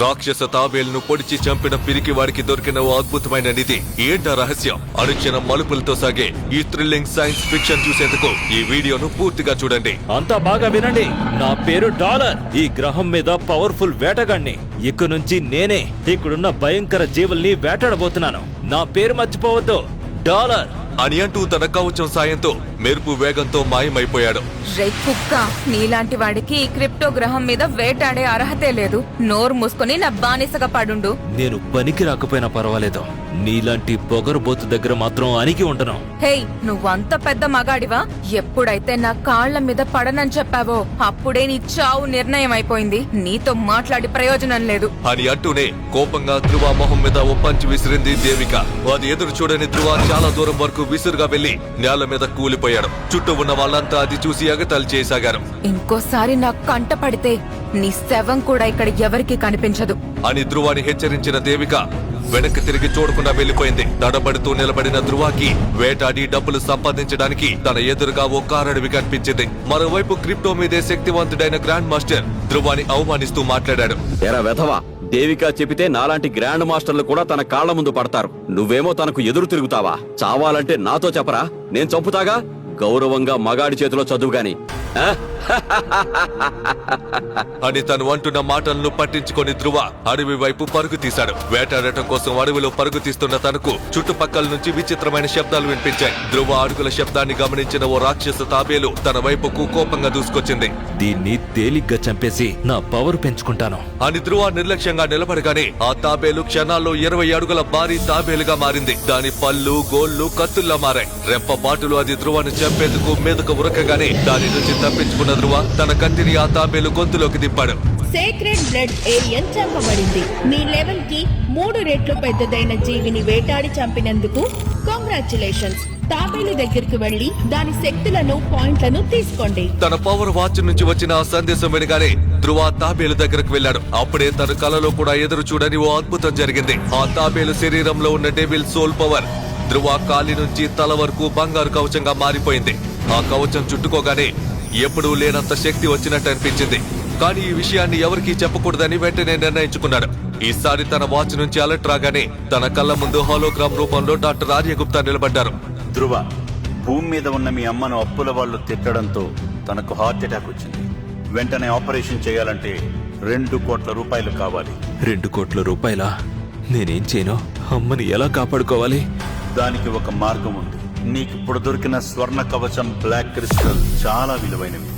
రాక్షస తాబేలును పొడిచి చంపిన పిరికి వాడికి దొరికిన ఓ అద్భుతమైన నిధి. ఏంటా రహస్యం? అనుక్షణం మలుపులతో సాగే ఈ థ్రిల్లింగ్ సైన్స్ ఫిక్షన్ చూసేందుకు ఈ వీడియోను పూర్తిగా చూడండి. అంతా బాగా వినండి. నా పేరు డాలర్. ఈ గ్రహం మీద పవర్ఫుల్ వేటగాడిని. ఇక నుంచి నేనే ఇక్కడున్న భయంకర జీవుల్ని వేటాడబోతున్నాను. నా పేరు మర్చిపోవద్దు, డాలర్ అని అంటూ తన కవచం సాయంతో మెరుపు వేగంతో మాయమైపోయాడు. కుక్క, నీలాంటి వాడికి ఈ క్రిప్టో గ్రహం మీద వేటాడే అర్హతే లేదు. నోరు మూసుకొని నా బానిసగా పడుండు. నేను పనికి రాకపోయినా పర్వాలేదు, నీలాంటి పొగరుబోతు దగ్గర మాత్రం అణిగి ఉండను. హేయ్, నువ్వంత పెద్ద మగాడివా? ఎప్పుడైతే నా కాళ్ల మీద పడనని చెప్పావో అప్పుడే నీ చావు నిర్ణయం అయిపోయింది. నీతో మాట్లాడి ప్రయోజనం లేదు అని అంటూనే కోపంగా ధ్రువ మొహం మీద ఓ పంచి విసిరింది దేవిక. అది ఎదురు చూడని ధ్రువ చాలా దూరం వరకు విసురుగా వెళ్లి నేల మీద కూలిపోయాడు. చుట్టూ ఉన్న వాళ్ళంతా అది చూసి ఎగతాళి చేయసాగారు. ఇంకోసారి నా కంట పడితే నీ శవం కూడా ఇక్కడ ఎవరికీ కనిపించదు అని ధ్రువాని హెచ్చరించిన దేవిక వెనక్కి తిరిగి చూడకుండా వెళ్లిపోయింది. తడబడుతూ నిలబడిన ధ్రువాకి వేటాడి డబ్బులు సంపాదించడానికి తన ఎదురుగా ఓ కారడివి కనిపించింది. మరోవైపు క్రిప్టో మీదే శక్తివంతుడైన గ్రాండ్ మాస్టర్ ధ్రువాని అవమానిస్తూ మాట్లాడాడు. ఎరా వెధవా, దేవిక చెబితే నాలాంటి గ్రాండ్ మాస్టర్లు కూడా తన కాళ్ల ముందు పడతారు. నువ్వేమో తనకు ఎదురు తిరుగుతావా? చావాలంటే నాతో చెప్పరా, నేను చంపుతాగా. గౌరవంగా మగాడి చేతిలో చదువు గాని. అని తను అంటున్న మాటలను పట్టించుకొని ధ్రువ అడవి వైపు పరుగు తీశాడు. వేటాడటం కోసం అడవిలో పరుగు తీస్తున్న తనకు చుట్టుపక్కల నుంచి విచిత్రమైన శబ్దాలు వినిపించాయి. ధ్రువ అడుగుల శబ్దాన్ని గమనించిన ఓ రాక్షస తాబేలు తన వైపుకు కోపంగా దూసుకొచ్చింది. దీన్ని తేలిగ్గా చంపేసి నా పవర్ పెంచుకుంటాను అని ధ్రువ నిర్లక్ష్యంగా నిలబడగానే ఆ తాబేలు క్షణాల్లో 20 అడుగుల భారీ తాబేలుగా మారింది. దాని పళ్ళు గోళ్లు కత్తుల్లా మారాయి. రెప్పపాటులో అది ధ్రువను చంపేందుకు మీదకు ఉరకగానే దాని నుంచి తప్పించుకున్న ధ్రువ తన కత్తిని ఆ తాబేలు గొంతులోకి దింపాడు. సేక్రెడ్ బ్లడ్ ఏలియన్ చంపబడింది. మీ లెవెల్ కి 3 రెట్లు పెద్దదైన జీవిని వేటాడి చంపినందుకు కంగ్రాచులేషన్స్. తాబేలు దగ్గరికి వెళ్లి దాని శక్తులను పాయింట్లను తీసుకోండి. తన పవర్ వాచ్ నుంచి వచ్చిన ఆ సందేశం వినగానే ధ్రువ తాబేలు దగ్గరకు వెళ్లాడు. అప్పుడే తన కలలో కూడా ఎదురు చూడని ఓ అద్భుతం జరిగింది. ఆ తాబేలు శరీరంలో ఉన్న డెవిల్ సోల్ పవర్ ధ్రువ కాలి నుంచి తల వరకు బంగారు కవచంగా మారిపోయింది. ఆ కవచం చుట్టుకోగానే ఎప్పుడూ లేనంత శక్తి వచ్చినట్టు అనిపించింది. కానీ ఈ విషయాన్ని ఎవరికీ చెప్పకూడదని వెంటనే నిర్ణయించుకున్నాడు. ఈసారి తన వాచ్ నుంచి అలర్ట్ రాగానే తన కళ్ళ ముందు హోలోగ్రామ్ రూపంలో డాక్టర్ ఆర్యగుప్తా నిలబడ్డారు. ధ్రువ, భూమి మీద ఉన్న మీ అమ్మను అప్పుల వాళ్ళు తిట్టడంతో తనకు హార్ట్ అటాక్ వచ్చింది. వెంటనే ఆపరేషన్ చేయాలంటే 2 కోట్ల రూపాయలు కావాలి. 2 కోట్ల రూపాయలా? నేనేం చేయను? అమ్మని ఎలా కాపాడుకోవాలి? దానికి ఒక మార్గం ఉంది. నీకిప్పుడు దొరికిన స్వర్ణ కవచం, బ్లాక్ క్రిస్టల్ చాలా విలువైనవి.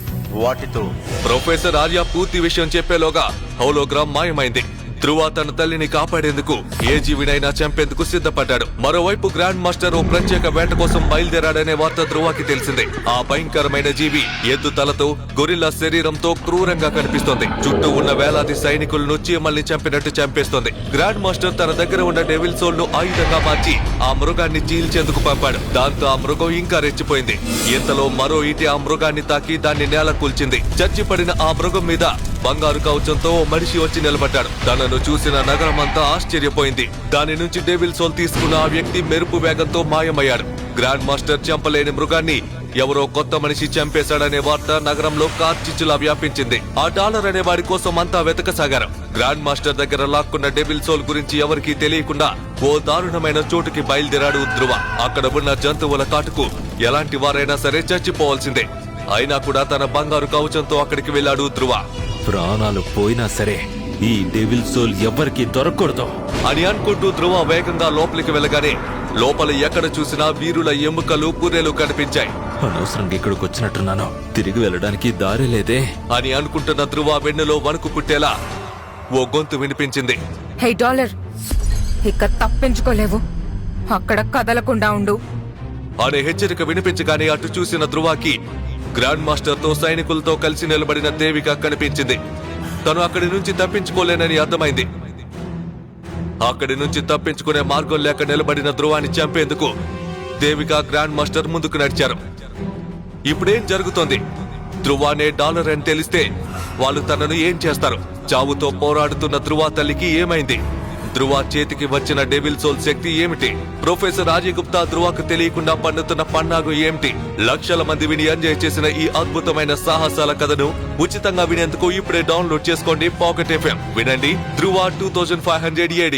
వాటితో ప్రొఫెసర్ ఆర్య పూర్తి విషయం చెప్పేలోగా హోలోగ్రామ్ మాయమైంది. ధ్రువ తన తల్లిని కాపాడేందుకు ఏ జీవినైనా చంపేందుకు సిద్ధపడ్డాడు. మరోవైపు గ్రాండ్ మాస్టర్ ఓ ప్రత్యేక వేట కోసం బయలుదేరాడనే వార్త ధ్రువకి తెలిసింది. ఆ భయంకరమైన జీవి ఎద్దు తలతో గొరిల్లా శరీరంతో క్రూరంగా కనిపిస్తోంది. చుట్టూ ఉన్న వేలాది సైనికులను చీమల్ని చంపినట్టు చంపేస్తోంది. గ్రాండ్ మాస్టర్ తన దగ్గర ఉన్న డెవిల్ సోల్ ను ఆయుధంగా మార్చి ఆ మృగాన్ని చీల్చేందుకు పంపాడు. దాంతో ఆ మృగం ఇంకా రెచ్చిపోయింది. ఇంతలో మరో ఈటి ఆ మృగాన్ని తాకి దాన్ని నేల కూల్చింది. చచ్చిపడిన ఆ మృగం మీద బంగారు కవచంతో ఓ మనిషి వచ్చి నిలబడ్డాడు. తనను చూసిన నగరమంతా ఆశ్చర్యపోయింది. దాని నుంచి డెవిల్ సోల్ తీసుకున్న ఆ వ్యక్తి మెరుపు వేగంతో మాయమయ్యాడు. గ్రాండ్ మాస్టర్ చంపలేని మృగాన్ని ఎవరో కొత్త మనిషి చంపేశాడనే వార్త నగరంలో కార్చిచ్చులా వ్యాపించింది. ఆ డాలర్ అనే వాడి కోసం అంతా వెతకసాగారు. గ్రాండ్ మాస్టర్ దగ్గర లాక్కున్న డెవిల్ సోల్ గురించి ఎవరికీ తెలియకుండా ఓ దారుణమైన చోటుకి బయలుదేరాడు ధ్రువ. అక్కడ ఉన్న జంతువుల కాటుకు ఎలాంటి వారైనా సరే చచ్చిపోవాల్సిందే. అయినా కూడా తన బంగారు కవచంతో అక్కడికి వెళ్లాడు ధ్రువ. ప్రాణాలు పోయినా సరే ఈ డెవిల్ సోల్ ఎవ్వరికి దొరకకూడదు అని అనుకుంటూ ధ్రువ వేగంగా లోపలికి వెళ్ళగానే లోపల ఎక్కడ చూసినా వీరుల ఎముకలు పుర్రెలు కనిపించాయి. అనవసరంగా ఇక్కడికి వచ్చినట్టున్నాను, తిరిగి వెళ్ళడానికి దారి లేదే అని అనుకుంటున్న ధ్రువ వెన్నులో వణుకు పుట్టేలా ఓ గొంతు వినిపించింది. హే డాలర్, ఇక తప్పించుకోలేవు. అక్కడ కదలకుండా ఉండు అనే హెచ్చరిక వినిపించగానే అటు చూసిన ధ్రువకి గ్రాండ్ మాస్టర్ తో సైనికులతో కలిసి నిలబడిన దేవిక కనిపించింది. తను అక్కడి నుంచి తప్పించుకోలేనని అర్థమైంది. అక్కడి నుంచి తప్పించుకునే మార్గం లేక నిలబడిన ధ్రువాన్ని చంపేందుకు దేవిక గ్రాండ్ మాస్టర్ ముందుకు నడిచారు. ఇప్పుడేం జరుగుతోంది? ధ్రువానే డాలర్ అని తెలిస్తే వాళ్ళు తనను ఏం చేస్తారు? చావుతో పోరాడుతున్న ధ్రువ తల్లికి ఏమైంది? ధ్రువ చేతికి వచ్చిన డెవిల్ సోల్ శక్తి ఏమిటి? ప్రొఫెసర్ అజయ్ గుప్తా ధ్రువకు తెలియకుండా పన్నుతున్న పన్నాగు ఏమిటి? లక్షల మంది విని ఎంజాయ్ చేసిన ఈ అద్భుతమైన సాహసాల కథను ఉచితంగా వినేందుకు ఇప్పుడే డౌన్లోడ్ చేసుకోండి పాకెట్ FM. వినండి ధ్రువ 2500 AD.